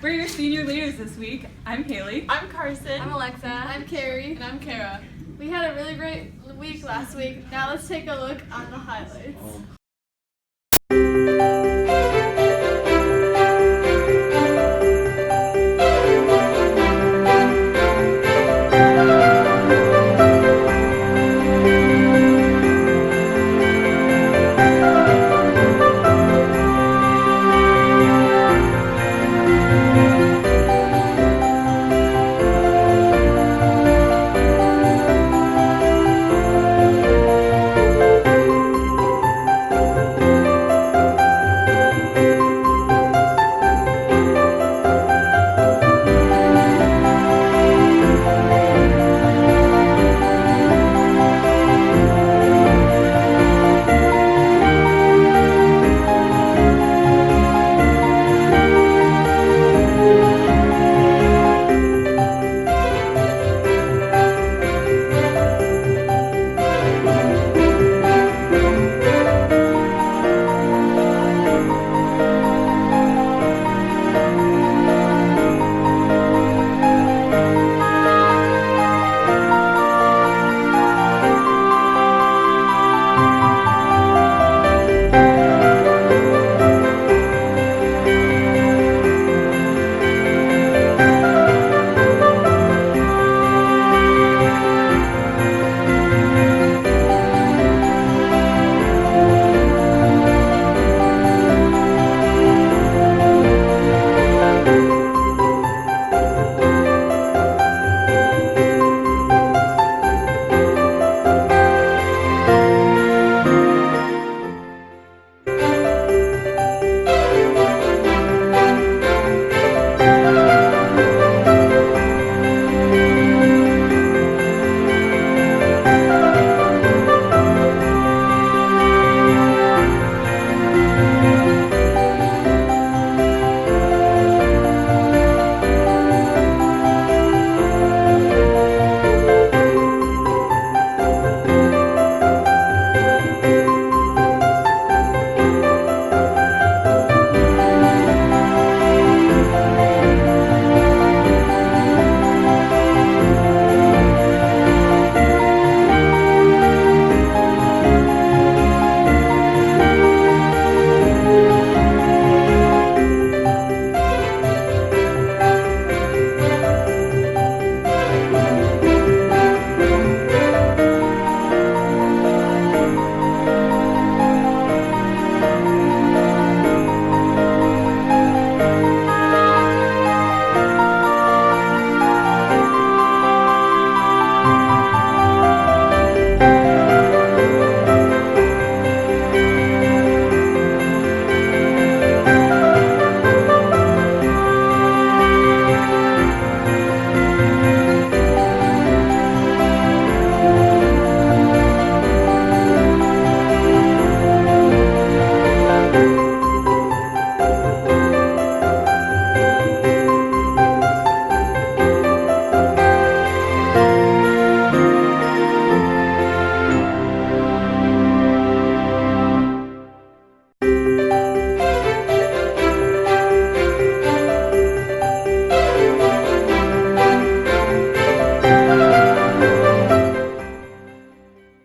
We're your senior leaders this week. I'm Haley. I'm Carson. I'm Alexa. I'm Carrie. And I'm Kara. We had a really great week last week. Now let's take a look on the highlights.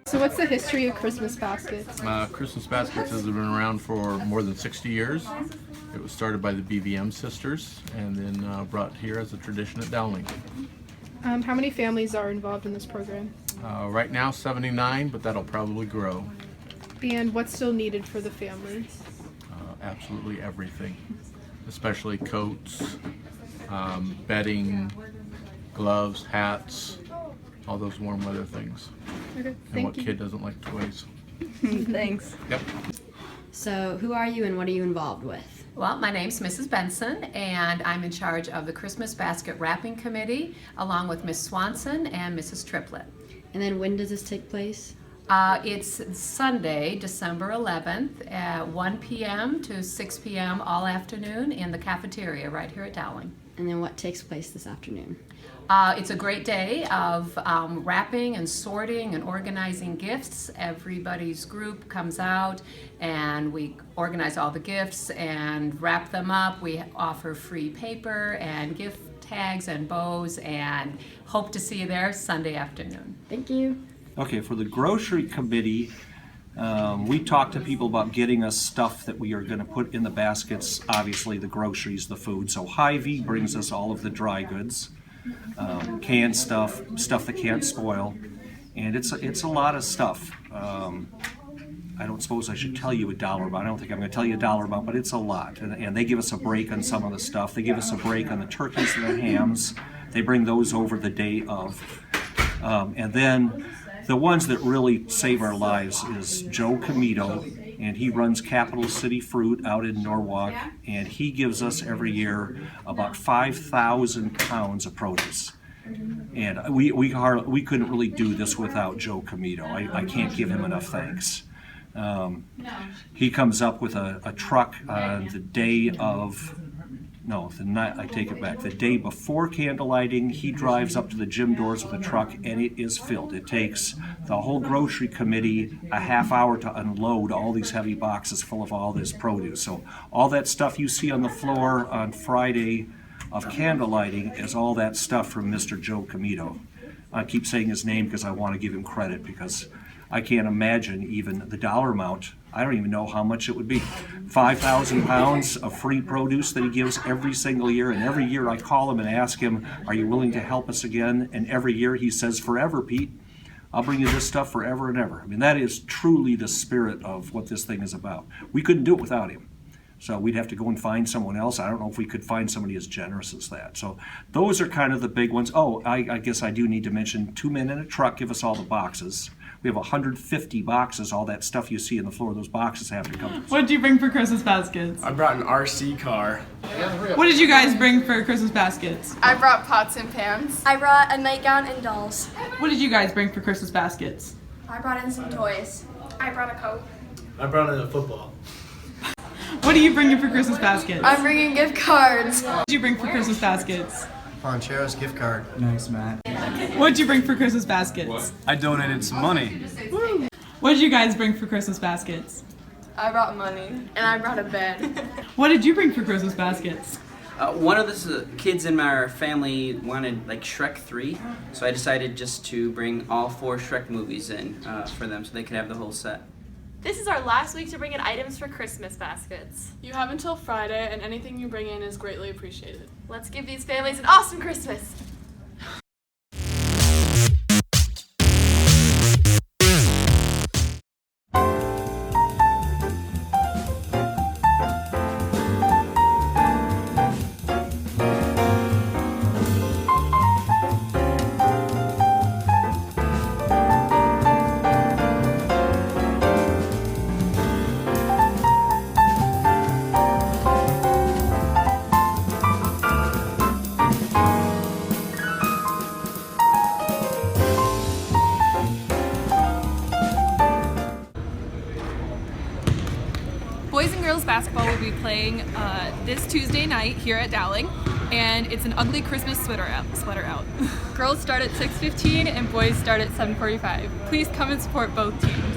So what's the history of Christmas baskets? Christmas baskets has been around for more than 60 years. It was started by the BVM sisters and then brought here as a tradition at Dowling. How many families are involved in this program? Right now 79, but that'll probably grow. And what's still needed for the families? Absolutely everything, especially coats, bedding, gloves, hats, all those warm weather things. Okay, And what kid doesn't like toys? Thanks. Yep. So who are you and what are you involved with? Well, my name's Mrs. Benson, and I'm in charge of the Christmas Basket Wrapping Committee, along with Miss Swanson and Mrs. Triplett. And then when does this take place? It's Sunday, December 11th, at 1 p.m. to 6 p.m. all afternoon in the cafeteria right here at Dowling. And then what takes place this afternoon? It's a great day of wrapping and sorting and organizing gifts. Everybody's group comes out and we organize all the gifts and wrap them up. We offer free paper and gift tags and bows, and hope to see you there Sunday afternoon. Thank you. Okay, for the grocery committee, we talked to people about getting us stuff that we are going to put in the baskets. Obviously, the groceries, the food. So Hy-Vee brings us all of the dry goods, canned stuff that can't spoil, and it's a lot of stuff. I don't suppose I should tell you a dollar amount. I don't think I'm going to tell you a dollar amount, but it's a lot. And they give us a break on some of the stuff. They give us a break on the turkeys and the hams. They bring those over the day of. And then the ones that really save our lives is Joe Comito, and he runs Capital City Fruit out in Norwalk, and he gives us every year about 5,000 pounds of produce. And we couldn't really do this without Joe Comito. I can't give him enough thanks. He comes up with a truck on the day of, no, the night, I take it back. The day before candlelighting, he drives up to the gym doors with a truck, and it is filled. It takes the whole grocery committee a half hour to unload all these heavy boxes full of all this produce. So all that stuff you see on the floor on Friday of candlelighting is all that stuff from Mr. Joe Comito. I keep saying his name because I want to give him credit, because I can't imagine even the dollar amount. I don't even know how much it would be. 5,000 pounds of free produce that he gives every single year. And every year I call him and ask him, are you willing to help us again? And every year he says, forever, Pete. I'll bring you this stuff forever and ever. I mean, that is truly the spirit of what this thing is about. We couldn't do it without him. So we'd have to go and find someone else. I don't know if we could find somebody as generous as that. So those are kind of the big ones. Oh, I guess I do need to mention 2 men in a truck give us all the boxes. We have 150 boxes. All that stuff you see on the floor, those boxes have to come. What did you bring for Christmas baskets? I brought an RC car. What did you guys bring for Christmas baskets? I brought pots and pans. I brought a nightgown and dolls. What did you guys bring for Christmas baskets? I brought in some toys. I brought a coat. I brought in a football. What are you bringing for Christmas baskets? I'm bringing gift cards. What did you bring for Christmas baskets? Ponchero's gift card. Nice, Matt. What did you bring for Christmas baskets? I donated some money. What did you guys bring for Christmas baskets? I brought money. And I brought a bed. What did you bring for Christmas baskets? One of the kids in our family wanted like Shrek 3, so I decided just to bring all 4 Shrek movies in for them so they could have the whole set. This is our last week to bring in items for Christmas baskets. You have until Friday, and anything you bring in is greatly appreciated. Let's give these families an awesome Christmas. Boys and girls basketball will be playing this Tuesday night here at Dowling, and it's an ugly Christmas sweater out. Girls start at 6:15 and boys start at 7:45. Please come and support both teams.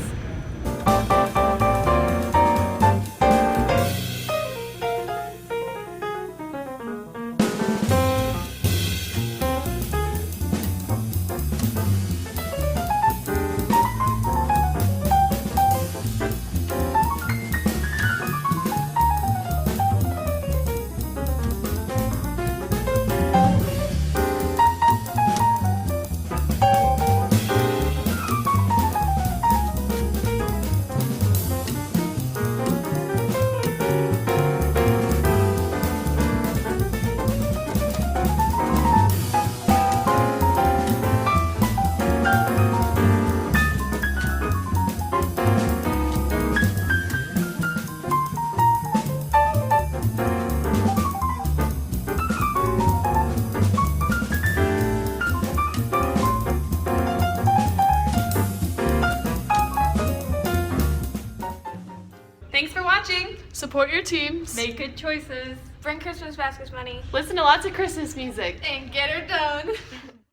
Thanks for watching. Support your teams. Make good choices. Bring Christmas baskets money. Listen to lots of Christmas music. And get her done.